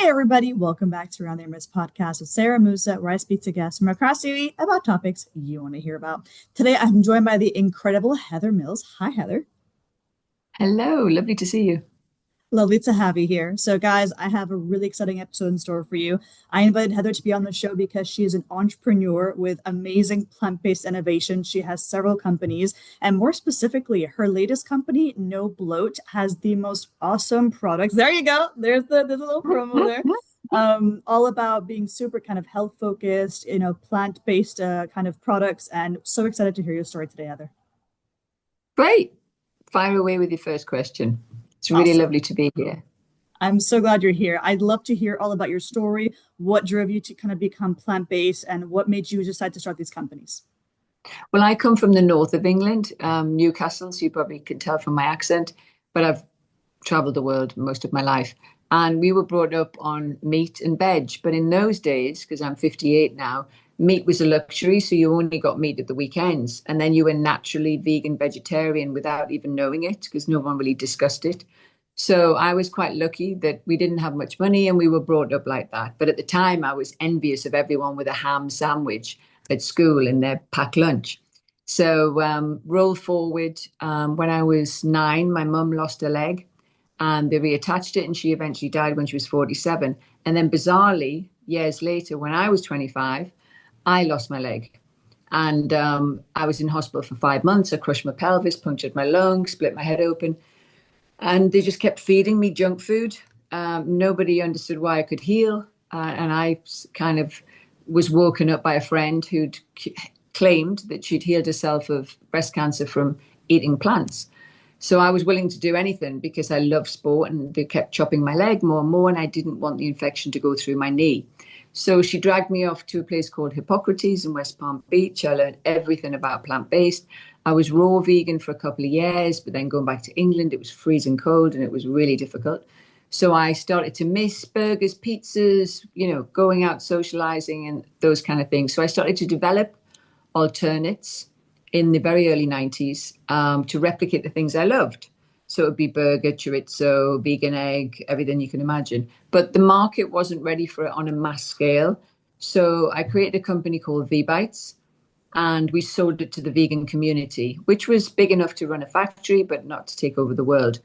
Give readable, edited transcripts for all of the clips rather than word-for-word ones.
Everybody, welcome back to Around the Emirates podcast with Sara Mousa, where I speak to guests from across the UAE about topics you want to hear about. Today, I'm joined by the incredible Heather Mills. Hi, Heather. Hello, lovely to see you. Lovely to have you here. So, guys, I have a really exciting episode in store for you. I invited Heather to be on the show because she is an entrepreneur with amazing plant-based innovation. She has several companies, and more specifically, her latest company, No Bloat, has the most awesome products. There you go. There's a little promo there. All about being super kind of health focused, plant-based kind of products, and so excited to hear your story today, Heather. Great. Fire away with your first question. It's really Awesome. lovely to be here. I'm so glad you're here. I'd love to hear all about your story, what drove you to kind of become plant-based, and what made you decide to start these companies. Well, I come from the north of England, Newcastle, so you probably can tell from my accent, but I've traveled the world most of my life. And we were brought up on meat and veg. But in those days, because I'm 58 now, meat was a luxury. So you only got meat at the weekends. And then you were naturally vegan, vegetarian without even knowing it, because no one really discussed it. So I was quite lucky that we didn't have much money and we were brought up like that. But at the time, I was envious of everyone with a ham sandwich at school in their packed lunch. So roll forward, when I was 9, my mum lost her leg and they reattached it and she eventually died when she was 47. And then bizarrely, years later, when I was 25, I lost my leg. And I was in hospital for 5 months. I crushed my pelvis, punctured my lung, split my head open. And they just kept feeding me junk food. Nobody understood why I could heal. And I kind of was woken up by a friend who'd claimed that she'd healed herself of breast cancer from eating plants. So I was willing to do anything because I love sport and they kept chopping my leg more and more and I didn't want the infection to go through my knee. So she dragged me off to a place called Hippocrates in West Palm Beach. I learned everything about plant-based. I was raw vegan for a couple of years, but then going back to England, it was freezing cold and it was really difficult. So I started to miss burgers, pizzas, going out socializing and those kind of things. So I started to develop alternates in the very early 90s to replicate the things I loved. So it would be burger, chorizo, vegan egg, everything you can imagine. But the market wasn't ready for it on a mass scale. So I created a company called V-Bites and we sold it to the vegan community, which was big enough to run a factory, but not to take over the world.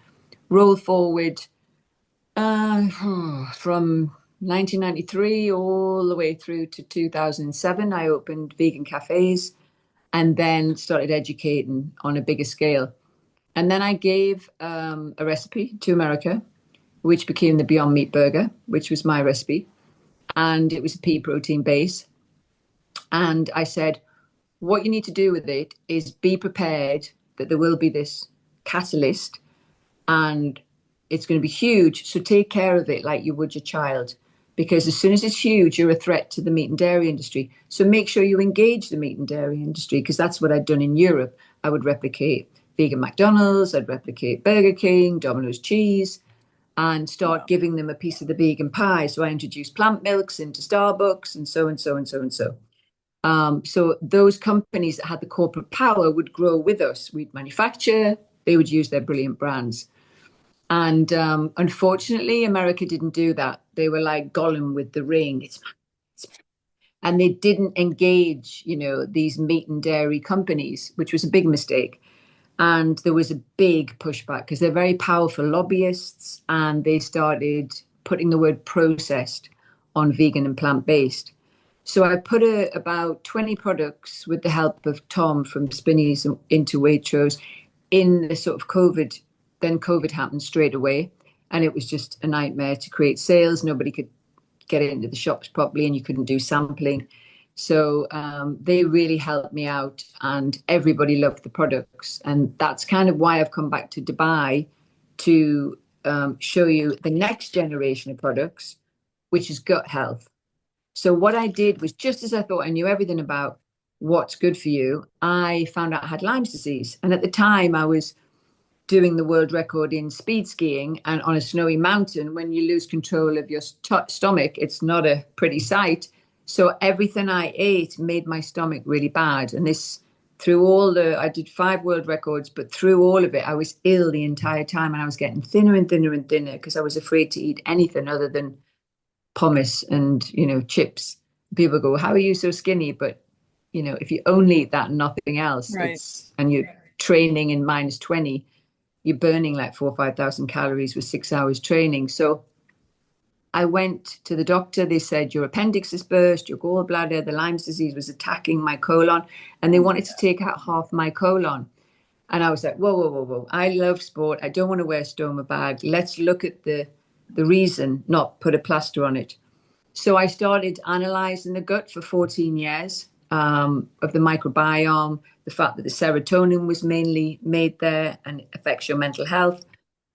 Roll forward from 1993 all the way through to 2007, I opened vegan cafes and then started educating on a bigger scale. And then I gave a recipe to America, which became the Beyond Meat Burger, which was my recipe. And it was a pea protein base. And I said, what you need to do with it is be prepared that there will be this catalyst and it's going to be huge. So take care of it like you would your child. Because as soon as it's huge, you're a threat to the meat and dairy industry. So make sure you engage the meat and dairy industry, because that's what I'd done in Europe. I would replicate vegan McDonald's, I'd replicate Burger King, Domino's cheese, and start giving them a piece of the vegan pie. So I introduced plant milks into Starbucks and so and so and so and so. So those companies that had the corporate power would grow with us. We'd manufacture, they would use their brilliant brands. And unfortunately, America didn't do that. They were like Gollum with the ring. And they didn't engage, these meat and dairy companies, which was a big mistake. And there was a big pushback because they're very powerful lobbyists and they started putting the word processed on vegan and plant-based. So I put about 20 products with the help of Tom from Spinneys into Waitrose in the sort of COVID. Then COVID happened straight away. And it was just a nightmare to create sales. Nobody could get into the shops properly and you couldn't do sampling. So they really helped me out and everybody loved the products. And that's kind of why I've come back to Dubai to show you the next generation of products, which is gut health. So what I did was, just as I thought I knew everything about what's good for you, I found out I had Lyme's disease. And at the time I was doing the world record in speed skiing, and on a snowy mountain, when you lose control of your stomach, it's not a pretty sight. So everything I ate made my stomach really bad. And this, I did 5 world records, but through all of it, I was ill the entire time and I was getting thinner and thinner and thinner because I was afraid to eat anything other than pommes and, chips. People go, how are you so skinny? But, if you only eat that and nothing else, Right. and you're training in -20, you're burning like 4 or 5,000 calories with 6 hours training. So I went to the doctor. They said, your appendix is burst, your gallbladder, the Lyme's disease was attacking my colon, and they wanted to take out half my colon. And I was like, whoa, whoa, whoa, whoa. I love sport. I don't want to wear a stoma bag. Let's look at the reason, not put a plaster on it. So I started analyzing the gut for 14 years, of the microbiome, the fact that the serotonin was mainly made there and it affects your mental health.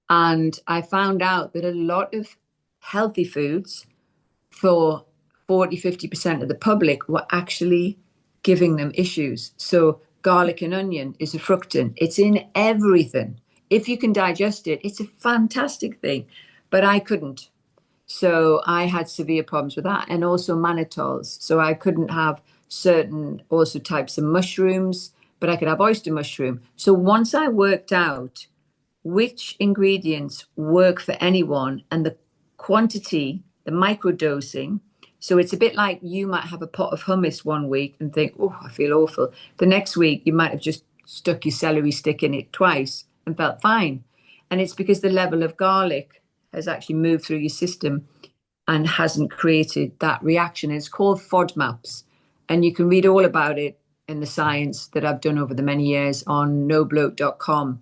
And I found out that a lot of healthy foods for 40, 50% of the public were actually giving them issues. So garlic and onion is a fructan. It's in everything. If you can digest it, it's a fantastic thing. But I couldn't. So I had severe problems with that, and also mannitols. So I couldn't have certain also types of mushrooms, but I could have oyster mushroom. So once I worked out which ingredients work for anyone and the quantity, the microdosing. So it's a bit like you might have a pot of hummus one week and think, oh, I feel awful. The next week, you might have just stuck your celery stick in it twice and felt fine. And it's because the level of garlic has actually moved through your system and hasn't created that reaction. It's called FODMAPs. And you can read all about it in the science that I've done over the many years on nobloat.com.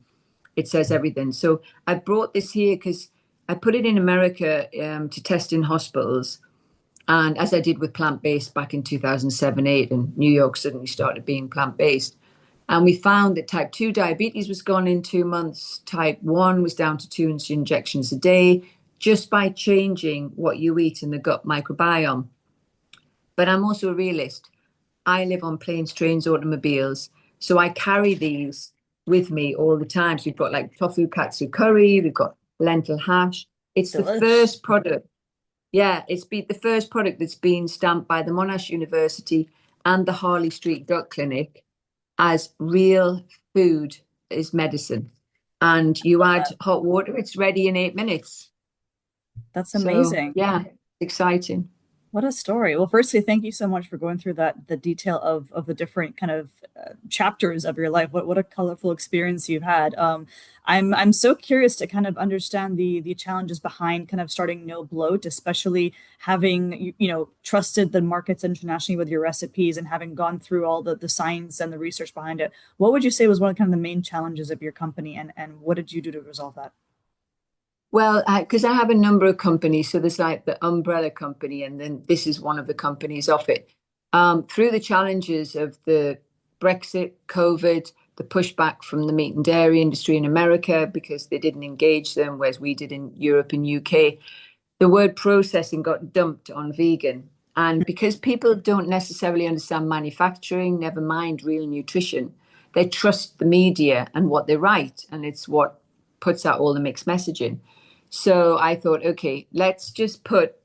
It says everything. So I brought this here because I put it in America, to test in hospitals. And as I did with plant-based back in 2007, 8, and New York suddenly started being plant-based. And we found that type 2 diabetes was gone in 2 months. Type 1 was down to 2 injections a day just by changing what you eat in the gut microbiome. But I'm also a realist. I live on planes, trains, automobiles. So I carry these with me all the time. So we've got like tofu katsu curry, we've got lentil hash. It's the Delish. first product. Yeah, it's the first product that's been stamped by the Monash University and the Harley Street Gut Clinic as real food is medicine. And you add hot water, it's ready in 8 minutes. That's So amazing. yeah, exciting. What a story. Well, firstly, thank you so much for going through the detail of the different kind of chapters of your life. What a colorful experience you've had. I'm so curious to kind of understand the challenges behind kind of starting No Bloat, especially having trusted the markets internationally with your recipes and having gone through all the science and the research behind it. What would you say was one of kind of the main challenges of your company, and what did you do to resolve that? Well, because I have a number of companies, so there's like the umbrella company, and then this is one of the companies of it. Through the challenges of the Brexit, COVID, the pushback from the meat and dairy industry in America because they didn't engage them, whereas we did in Europe and UK, the word processing got dumped on vegan. And because people don't necessarily understand manufacturing, never mind real nutrition, they trust the media and what they write, and it's what puts out all the mixed messaging. So I thought, okay, let's just put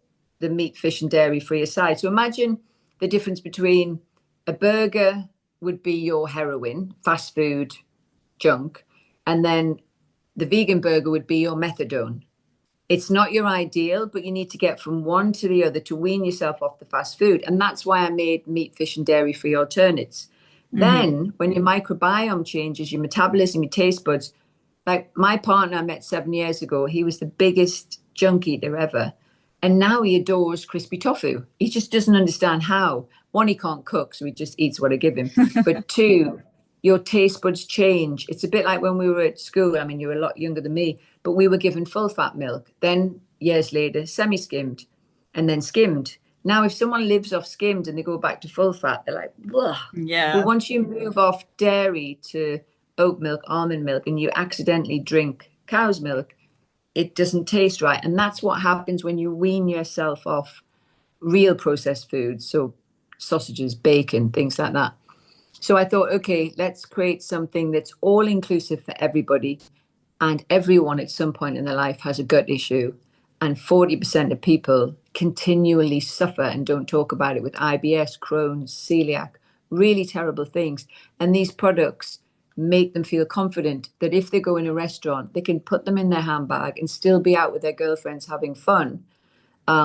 the meat, fish, and dairy free aside. So imagine the difference between a burger would be your heroin, fast food junk, and then the vegan burger would be your methadone. It's not your ideal, but you need to get from one to the other to wean yourself off the fast food. And that's why I made meat, fish, and dairy free alternates. Hmm. Then, when your microbiome changes, your metabolism, your taste buds, like my partner I met 7 years ago, he was the biggest junk eater ever. And now he adores crispy tofu. He just doesn't understand how. One, he can't cook, so he just eats what I give him. But two, your taste buds change. It's a bit like when we were at school. I mean, you're a lot younger than me, but we were given full fat milk. Then years later, semi skimmed, and then skimmed. Now, if someone lives off skimmed and they go back to full fat, they're like, ugh. Well, Yeah. once you move off dairy to oat milk, almond milk, and you accidentally drink cow's milk, it doesn't taste right. And that's what happens when you wean yourself off real processed foods. So sausages, bacon, things like that. So I thought, okay, let's create something that's all inclusive for everybody. And everyone at some point in their life has a gut issue. And 40% of people continually suffer and don't talk about it with IBS, Crohn's, celiac, really terrible things. And these products make them feel confident that if they go in a restaurant, they can put them in their handbag and still be out with their girlfriends having fun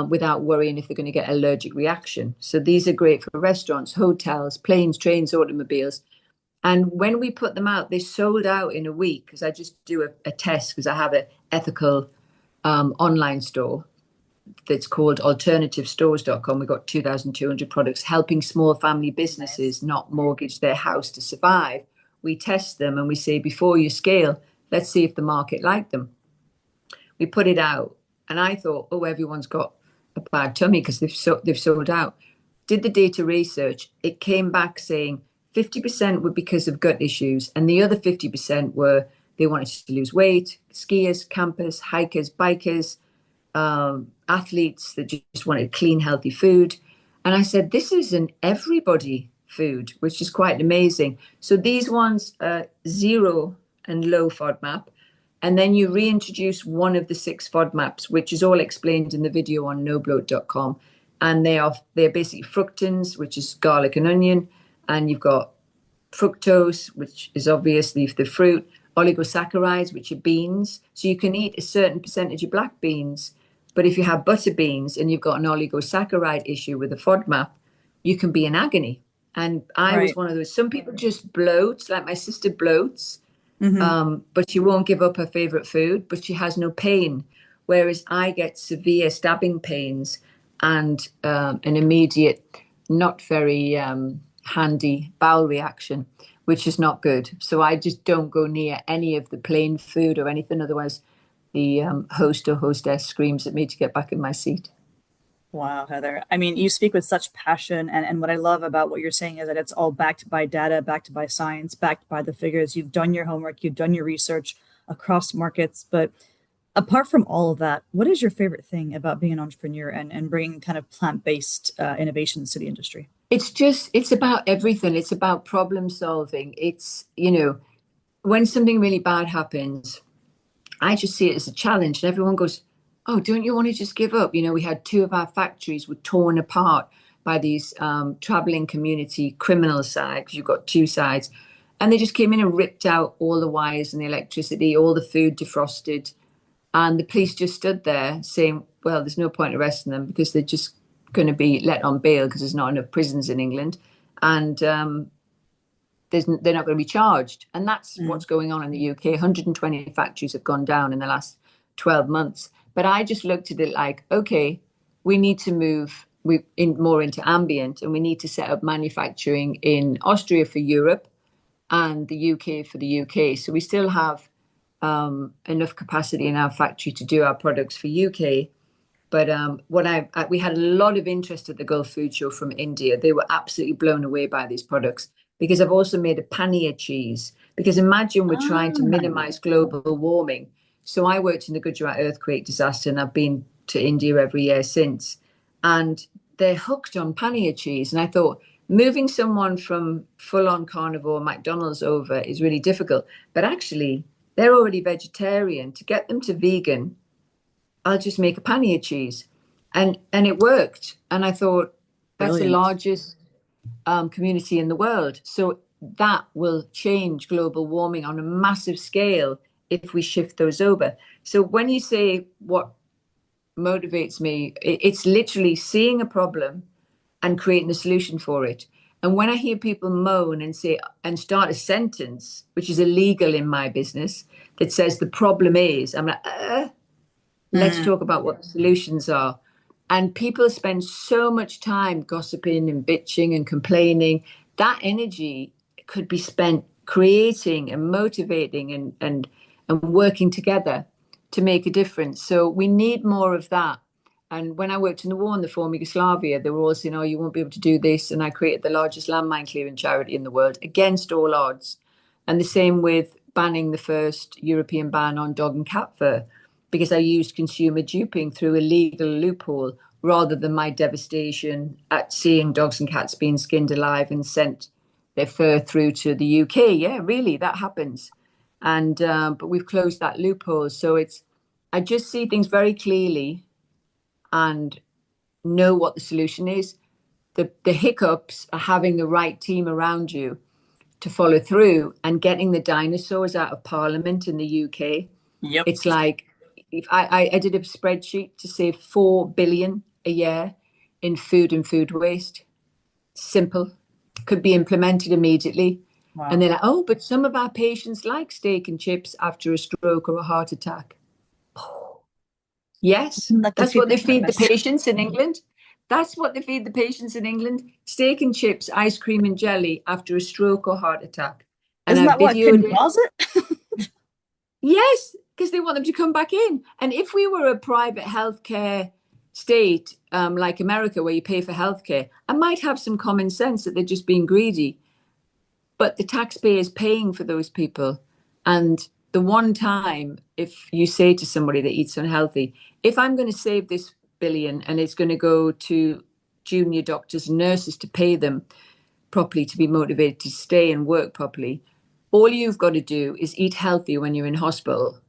without worrying if they're going to get allergic reaction. So these are great for restaurants, hotels, planes, trains, automobiles. And when we put them out, they sold out in a week because I just do a test because I have an ethical online store that's called alternativestores.com. We've got 2,200 products helping small family businesses Nice. not mortgage their house to survive. We test them and we say, before you scale, let's see if the market like them. We put it out, and I thought, oh, everyone's got a bad tummy because they've sold out. Did the data research? It came back saying 50% were because of gut issues, and the other 50% were they wanted to lose weight. Skiers, campers, hikers, bikers, athletes that just wanted clean, healthy food. And I said, this is an everybody food, which is quite amazing. So these ones are zero and low FODMAP. And then you reintroduce one of the 6 FODMAPs, which is all explained in the video on nobloat.com. And they're basically fructans, which is garlic and onion. And you've got fructose, which is obviously the fruit, oligosaccharides, which are beans. So you can eat a certain percentage of black beans. But if you have butter beans and you've got an oligosaccharide issue with a FODMAP, you can be in agony. And I was Right. one of those. Some people just bloat, like my sister bloats, Hmm. but she won't give up her favorite food, but she has no pain. Whereas I get severe stabbing pains and an immediate, not very handy bowel reaction, which is not good. So I just don't go near any of the plain food or anything. Otherwise, the host or hostess screams at me to get back in my seat. Wow, Heather. I mean, you speak with such passion. And what I love about what you're saying is that it's all backed by data, backed by science, backed by the figures. You've done your homework, you've done your research across markets. But apart from all of that, what is your favorite thing about being an entrepreneur and bringing kind of plant-based innovations to the industry? It's about everything. It's about problem solving. When something really bad happens, I just see it as a challenge. And everyone goes, oh, don't you want to just give up? We had 2 of our factories were torn apart by these traveling community criminal side, because you've got 2 sides. And they just came in and ripped out all the wires and the electricity, all the food defrosted. And the police just stood there saying, well, there's no point arresting them because they're just going to be let on bail because there's not enough prisons in England. And they're not going to be charged. And that's Mm. what's going on in the UK. 120 factories have gone down in the last 12 months. But I just looked at it like, okay, we need to move more into ambient, and we need to set up manufacturing in Austria for Europe and the UK for the UK. So we still have enough capacity in our factory to do our products for UK. But we had a lot of interest at the Gulf Food Show from India. They were absolutely blown away by these products because I've also made a paneer cheese. Because imagine we're trying to Ah, minimize global warming. So I worked in the Gujarat earthquake disaster, and I've been to India every year since. And they're hooked on paneer cheese. And I thought moving someone from full-on carnivore McDonald's over is really difficult. But actually, they're already vegetarian. To get them to vegan, I'll just make a paneer cheese. And it worked. And I thought, that's the brilliant. largest community in the world. So that will change global warming on a massive scale if we shift those over. So when you say what motivates me, it's literally seeing a problem and creating a solution for it. And when I hear people moan and say and start a sentence, which is illegal in my business, that says the problem is, I'm like, let's Mm. talk about what the solutions are. And people spend so much time gossiping and bitching and complaining. That energy could be spent creating and motivating and working together to make a difference. So we need more of that. And when I worked in the war in the former Yugoslavia, they were all saying, oh, you won't be able to do this. And I created the largest landmine clearing charity in the world against all odds. And the same with banning the first European ban on dog and cat fur, because I used consumer duping through a legal loophole rather than my devastation at seeing dogs and cats being skinned alive and sent their fur through to the UK. Yeah, really, that happens. And but we've closed that loophole. So I just see things very clearly and know what the solution is. The hiccups are having the right team around you to follow through and getting the dinosaurs out of Parliament in the UK. Yep. It's like if I did a spreadsheet to save 4 billion a year in food and food waste. Simple, could be implemented immediately. And Wow. they're like, oh, but some of our patients like steak and chips after a stroke or a heart attack. Yes, Like the that's feed what the they feed the purpose. patients in England. That's what they feed the patients in England. Steak and chips, ice cream and jelly after a stroke or heart attack. And Isn't I that what videoed can it. cause it? Yes, because they want them to come back in. And if we were a private healthcare state, like America, where you pay for healthcare, I might have some common sense that they're just being greedy. But the taxpayer is paying for those people. And the one time, if you say to somebody that eats unhealthy, if I'm going to save this billion and it's going to go to junior doctors and nurses to pay them properly to be motivated to stay and work properly, all you've got to do is eat healthy when you're in hospital.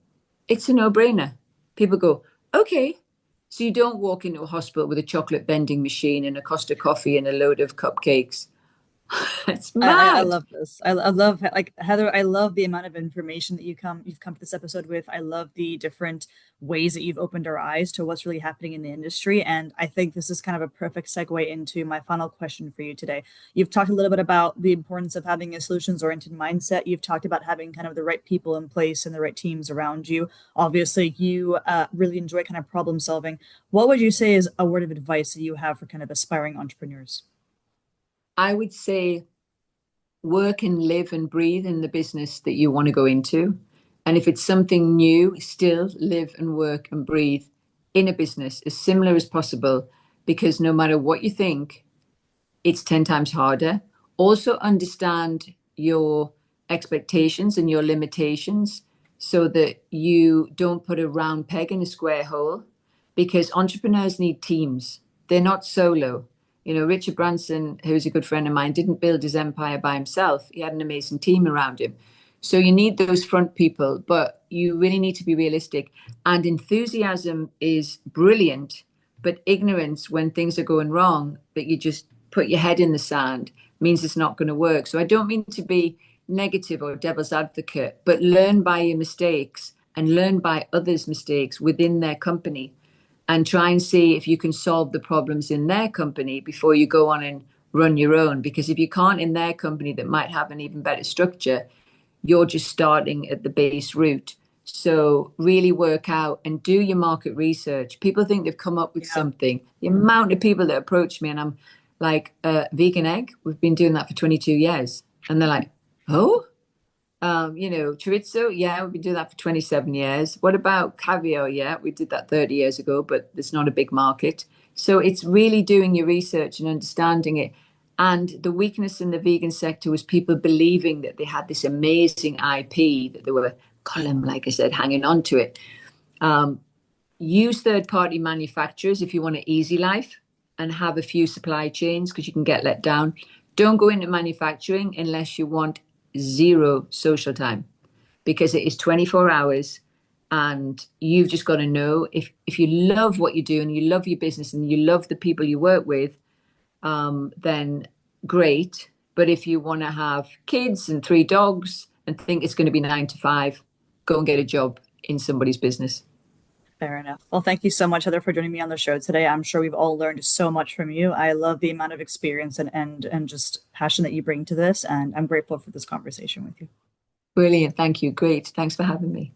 It's a no-brainer. People go, okay. So you don't walk into a hospital with a chocolate vending machine and a Costa coffee and a load of cupcakes. It's I mad. love this. I love like Heather. I love the amount of information that you've come to this episode with. I love the different ways that you've opened our eyes to what's really happening in the industry. And I think this is kind of a perfect segue into my final question for you today. You've talked a little bit about the importance of having a solutions-oriented mindset. You've talked about having kind of the right people in place and the right teams around you. Obviously, you really enjoy kind of problem solving. What would you say is a word of advice that you have for kind of aspiring entrepreneurs? I would say work and live and breathe in the business that you want to go into. And if it's something new, still live and work and breathe in a business as similar as possible, because no matter what you think, it's 10 times harder. Also, understand your expectations and your limitations so that you don't put a round peg in a square hole, because entrepreneurs need teams. They're not solo. You know, Richard Branson, who's a good friend of mine, didn't build his empire by himself. He had an amazing team around him. So you need those front people, but you really need to be realistic. And enthusiasm is brilliant, but ignorance when things are going wrong, that you just put your head in the sand, means it's not going to work. So I don't mean to be negative or devil's advocate, but learn by your mistakes and learn by others' mistakes within their company, and try and see if you can solve the problems in their company before you go on and run your own. Because if you can't in their company that might have an even better structure, you're just starting at the base route. So really work out and do your market research. People think they've come up with Yeah. something. The amount of people that approach me and I'm like, vegan egg, we've been doing that for 22 years. And they're like, oh, chorizo, yeah, we've been doing that for 27 years. What about caviar? Yeah, we did that 30 years ago, but it's not a big market. So it's really doing your research and understanding it. And the weakness in the vegan sector was people believing that they had this amazing IP, that they were column, like I said, hanging on to it. Um, Use third-party manufacturers if you want an easy life and have a few supply chains, because you can get let down. Don't go into manufacturing unless you want zero social time, because it is 24 hours, and you've just got to know, if you love what you do and you love your business and you love the people you work with, then great. But if you want to have kids and 3 dogs and think it's going to be 9 to 5, go and get a job in somebody's business. Fair enough. Well, thank you so much, Heather, for joining me on the show today. I'm sure we've all learned so much from you. I love the amount of experience and just passion that you bring to this, and I'm grateful for this conversation with you. Brilliant. Thank you. Great. Thanks for having me.